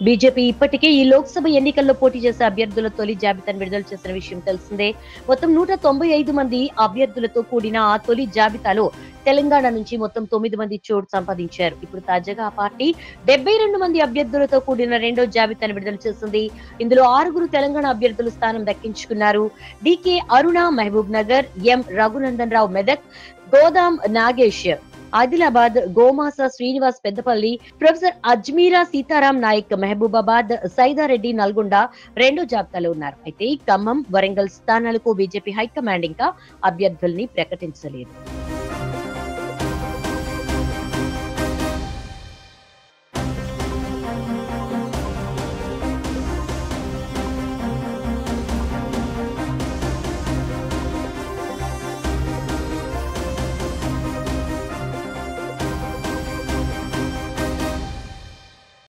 BJP ఇప్పటికే ఈ లోక్సభ ఎన్నికల్లో పోటీ చేసే అభ్యర్థుల తొలి జాబితాను విడుదల చేసిన విషయం తెలిసిందే. మొత్తం 195 మంది అభ్యర్థులతో కూడిన ఆ తొలి జాబితాలో తెలంగాణ నుంచి మొత్తం 9 మంది చోటు సంపాదించారు. ఇప్పుడు తాజాగా ఆ పార్టీ 72 మంది అభ్యర్థులతో కూడిన రెండో జాబితాను విడుదల చేసింది. ఇందులో 6 తెలంగాణ అభ్యర్థులు స్థానం దక్కించుకున్నారు. డికే అరుణ మహబూబ్ నగర్, ఎం రఘునందన్ రావు మెదక్, గోదాం నాగేష్ ఆదిలాబాద్, గోమాస శ్రీనివాస్ పెద్దపల్లి, ప్రొఫెసర్ అజ్మీరా సీతారాం నాయక్ మహబూబాబాద్, సైదారెడ్డి నల్గొండ రెండో జాబితాలో ఉన్నారు. అయితే ఖమ్మం, వరంగల్ స్థానాలకు బీజేపీ హైకమాండ్ ఇంకా అభ్యర్థుల్ని ప్రకటించలేదు.